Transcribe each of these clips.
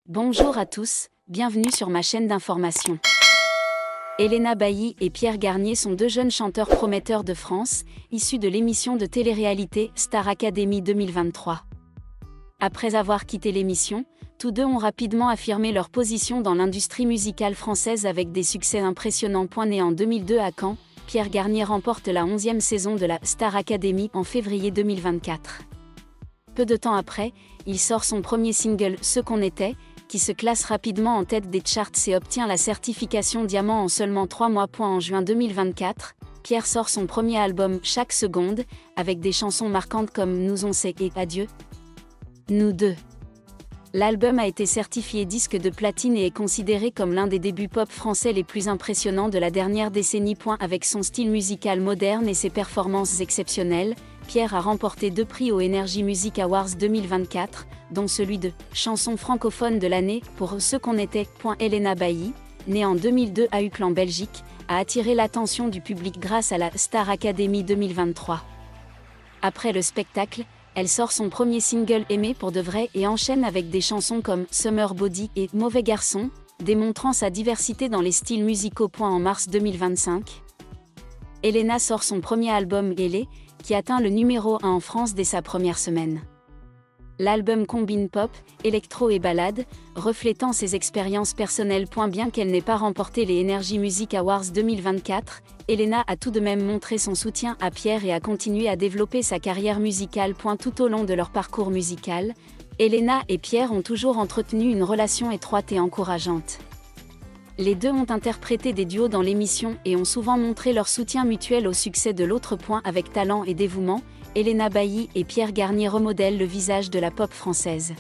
Bonjour à tous, bienvenue sur ma chaîne d'information. Elena Bailly et Pierre Garnier sont deux jeunes chanteurs prometteurs de France, issus de l'émission de télé-réalité Star Academy 2023. Après avoir quitté l'émission, tous deux ont rapidement affirmé leur position dans l'industrie musicale française avec des succès impressionnants. Né en 2002 à Caen, Pierre Garnier remporte la 11e saison de la Star Academy en février 2024. Peu de temps après, il sort son premier single « Ce qu'on était », qui se classe rapidement en tête des charts et obtient la certification diamant en seulement 3 mois. En juin 2024, Pierre sort son premier album « Chaque seconde », avec des chansons marquantes comme « Nous on sait » et « Adieu, nous deux ». L'album a été certifié disque de platine et est considéré comme l'un des débuts pop français les plus impressionnants de la dernière décennie. Avec son style musical moderne et ses performances exceptionnelles, Pierre a remporté 2 prix aux Energy Music Awards 2024, dont celui de « Chanson francophone de l'année » pour Ce qu'on était. Elena Bailly, née en 2002 à Uccle en Belgique, a attiré l'attention du public grâce à la Star Academy 2023. Après le spectacle, elle sort son premier single Aimé pour de vrai et enchaîne avec des chansons comme Summer Body et Mauvais garçon, démontrant sa diversité dans les styles musicaux. En mars 2025, Elena sort son premier album Gélé, qui atteint le numéro 1 en France dès sa première semaine. L'album combine pop, électro et ballade, reflétant ses expériences personnelles. Bien qu'elle n'ait pas remporté les Energy Music Awards 2024, Elena a tout de même montré son soutien à Pierre et a continué à développer sa carrière musicale. Tout au long de leur parcours musical, Elena et Pierre ont toujours entretenu une relation étroite et encourageante. Les deux ont interprété des duos dans l'émission et ont souvent montré leur soutien mutuel au succès de l'autre. Avec talent et dévouement, Elena Bailly et Pierre Garnier remodèlent le visage de la pop française.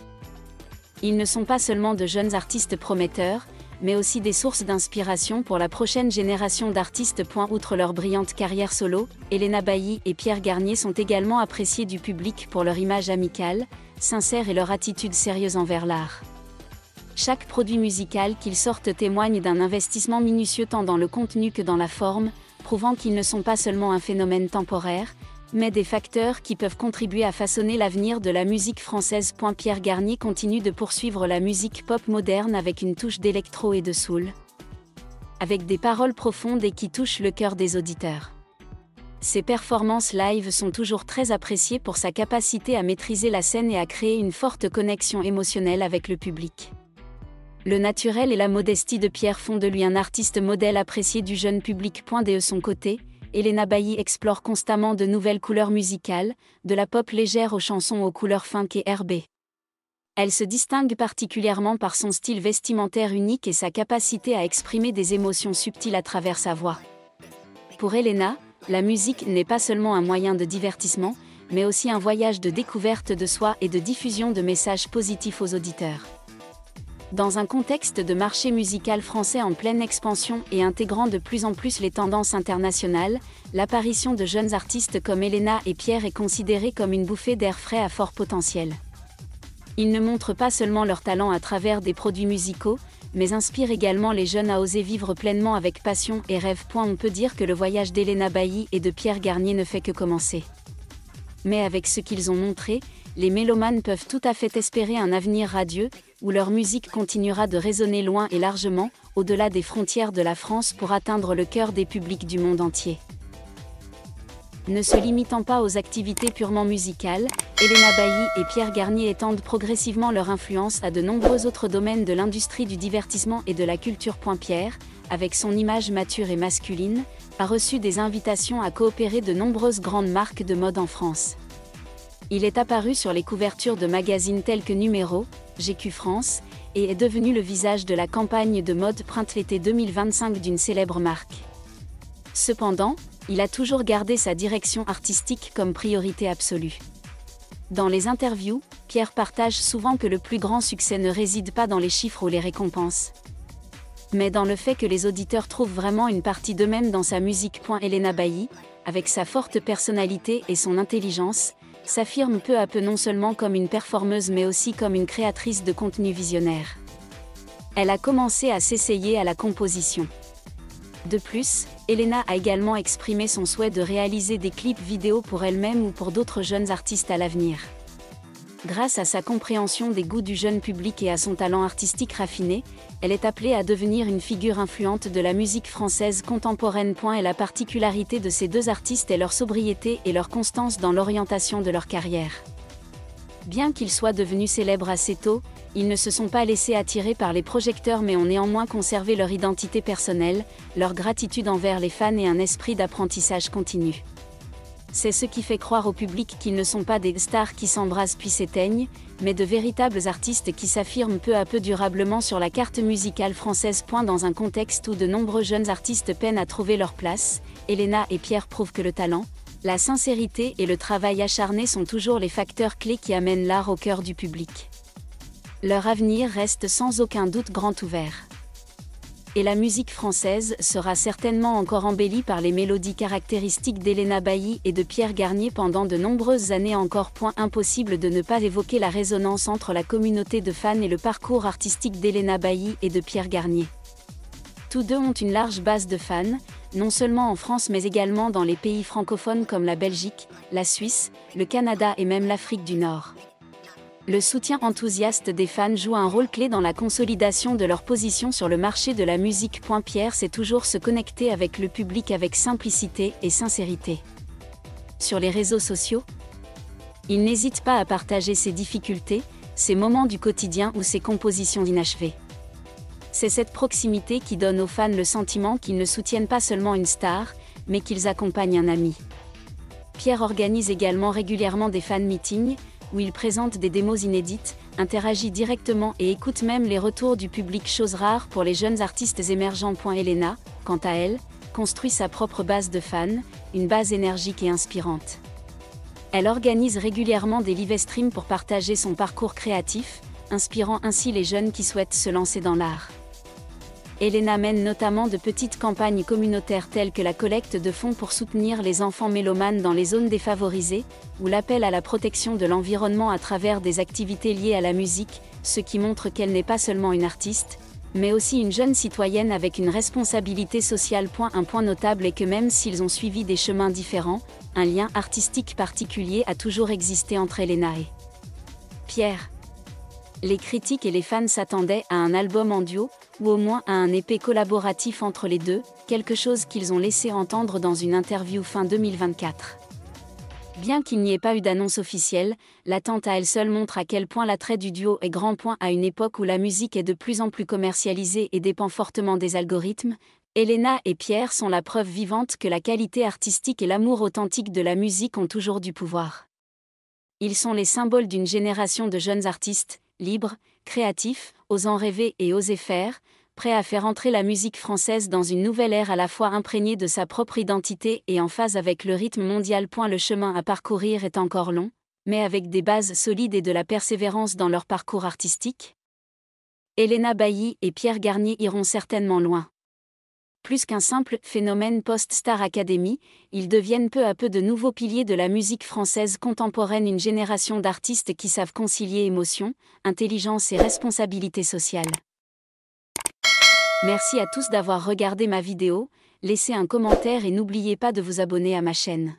Ils ne sont pas seulement de jeunes artistes prometteurs, mais aussi des sources d'inspiration pour la prochaine génération d'artistes. Outre leur brillante carrière solo, Elena Bailly et Pierre Garnier sont également appréciés du public pour leur image amicale, sincère et leur attitude sérieuse envers l'art. Chaque produit musical qu'ils sortent témoigne d'un investissement minutieux tant dans le contenu que dans la forme, prouvant qu'ils ne sont pas seulement un phénomène temporaire, mais des facteurs qui peuvent contribuer à façonner l'avenir de la musique française. Pierre Garnier continue de poursuivre la musique pop moderne avec une touche d'électro et de soul, avec des paroles profondes et qui touchent le cœur des auditeurs. Ses performances live sont toujours très appréciées pour sa capacité à maîtriser la scène et à créer une forte connexion émotionnelle avec le public. Le naturel et la modestie de Pierre font de lui un artiste modèle apprécié du jeune public. De son côté, Elena Bailly explore constamment de nouvelles couleurs musicales, de la pop légère aux chansons aux couleurs funk et R&B. Elle se distingue particulièrement par son style vestimentaire unique et sa capacité à exprimer des émotions subtiles à travers sa voix. Pour Elena, la musique n'est pas seulement un moyen de divertissement, mais aussi un voyage de découverte de soi et de diffusion de messages positifs aux auditeurs. Dans un contexte de marché musical français en pleine expansion et intégrant de plus en plus les tendances internationales, l'apparition de jeunes artistes comme Elena et Pierre est considérée comme une bouffée d'air frais à fort potentiel. Ils ne montrent pas seulement leur talent à travers des produits musicaux, mais inspirent également les jeunes à oser vivre pleinement avec passion et rêve. On peut dire que le voyage d'Elena Bailly et de Pierre Garnier ne fait que commencer. Mais avec ce qu'ils ont montré, les mélomanes peuvent tout à fait espérer un avenir radieux, où leur musique continuera de résonner loin et largement, au-delà des frontières de la France pour atteindre le cœur des publics du monde entier. Ne se limitant pas aux activités purement musicales, Elena Bailly et Pierre Garnier étendent progressivement leur influence à de nombreux autres domaines de l'industrie du divertissement et de la culture. Pierre, avec son image mature et masculine, a reçu des invitations à coopérer de nombreuses grandes marques de mode en France. Il est apparu sur les couvertures de magazines tels que Numéro, GQ France, et est devenu le visage de la campagne de mode printemps-été 2025 d'une célèbre marque. Cependant, il a toujours gardé sa direction artistique comme priorité absolue. Dans les interviews, Pierre partage souvent que le plus grand succès ne réside pas dans les chiffres ou les récompenses, mais dans le fait que les auditeurs trouvent vraiment une partie d'eux-mêmes dans sa musique. Elena Bailly, avec sa forte personnalité et son intelligence, s'affirme peu à peu non seulement comme une performeuse mais aussi comme une créatrice de contenu visionnaire. Elle a commencé à s'essayer à la composition. De plus, Elena a également exprimé son souhait de réaliser des clips vidéo pour elle-même ou pour d'autres jeunes artistes à l'avenir. Grâce à sa compréhension des goûts du jeune public et à son talent artistique raffiné, elle est appelée à devenir une figure influente de la musique française contemporaine. Et la particularité de ces deux artistes est leur sobriété et leur constance dans l'orientation de leur carrière. Bien qu'ils soient devenus célèbres assez tôt, ils ne se sont pas laissés attirer par les projecteurs mais ont néanmoins conservé leur identité personnelle, leur gratitude envers les fans et un esprit d'apprentissage continu. C'est ce qui fait croire au public qu'ils ne sont pas des stars qui s'embrasent puis s'éteignent, mais de véritables artistes qui s'affirment peu à peu durablement sur la carte musicale française. Dans un contexte où de nombreux jeunes artistes peinent à trouver leur place, Elena et Pierre prouvent que le talent, la sincérité et le travail acharné sont toujours les facteurs clés qui amènent l'art au cœur du public. Leur avenir reste sans aucun doute grand ouvert. Et la musique française sera certainement encore embellie par les mélodies caractéristiques d'Elena Bailly et de Pierre Garnier pendant de nombreuses années encore. Impossible de ne pas évoquer la résonance entre la communauté de fans et le parcours artistique d'Elena Bailly et de Pierre Garnier. Tous deux ont une large base de fans, non seulement en France mais également dans les pays francophones comme la Belgique, la Suisse, le Canada et même l'Afrique du Nord. Le soutien enthousiaste des fans joue un rôle clé dans la consolidation de leur position sur le marché de la musique. Pierre sait toujours se connecter avec le public avec simplicité et sincérité. Sur les réseaux sociaux, il n'hésite pas à partager ses difficultés, ses moments du quotidien ou ses compositions inachevées. C'est cette proximité qui donne aux fans le sentiment qu'ils ne soutiennent pas seulement une star, mais qu'ils accompagnent un ami. Pierre organise également régulièrement des fan meetings, où il présente des démos inédites, interagit directement et écoute même les retours du public, chose rare pour les jeunes artistes émergents. Elena, quant à elle, construit sa propre base de fans, une base énergique et inspirante. Elle organise régulièrement des live streams pour partager son parcours créatif, inspirant ainsi les jeunes qui souhaitent se lancer dans l'art. Elena mène notamment de petites campagnes communautaires telles que la collecte de fonds pour soutenir les enfants mélomanes dans les zones défavorisées, ou l'appel à la protection de l'environnement à travers des activités liées à la musique, ce qui montre qu'elle n'est pas seulement une artiste, mais aussi une jeune citoyenne avec une responsabilité sociale. Un point notable est que même s'ils ont suivi des chemins différents, un lien artistique particulier a toujours existé entre Elena et Pierre. Les critiques et les fans s'attendaient à un album en duo, ou au moins à un EP collaboratif entre les deux, quelque chose qu'ils ont laissé entendre dans une interview fin 2024. Bien qu'il n'y ait pas eu d'annonce officielle, l'attente à elle seule montre à quel point l'attrait du duo est grand. À une époque où la musique est de plus en plus commercialisée et dépend fortement des algorithmes, Elena et Pierre sont la preuve vivante que la qualité artistique et l'amour authentique de la musique ont toujours du pouvoir. Ils sont les symboles d'une génération de jeunes artistes, libres, créatifs, osant rêver et oser faire, prêts à faire entrer la musique française dans une nouvelle ère à la fois imprégnée de sa propre identité et en phase avec le rythme mondial. Le chemin à parcourir est encore long, mais avec des bases solides et de la persévérance dans leur parcours artistique, Elena Bailly et Pierre Garnier iront certainement loin. Plus qu'un simple phénomène post-Star Academy, ils deviennent peu à peu de nouveaux piliers de la musique française contemporaine, une génération d'artistes qui savent concilier émotion, intelligence et responsabilité sociale. Merci à tous d'avoir regardé ma vidéo, laissez un commentaire et n'oubliez pas de vous abonner à ma chaîne.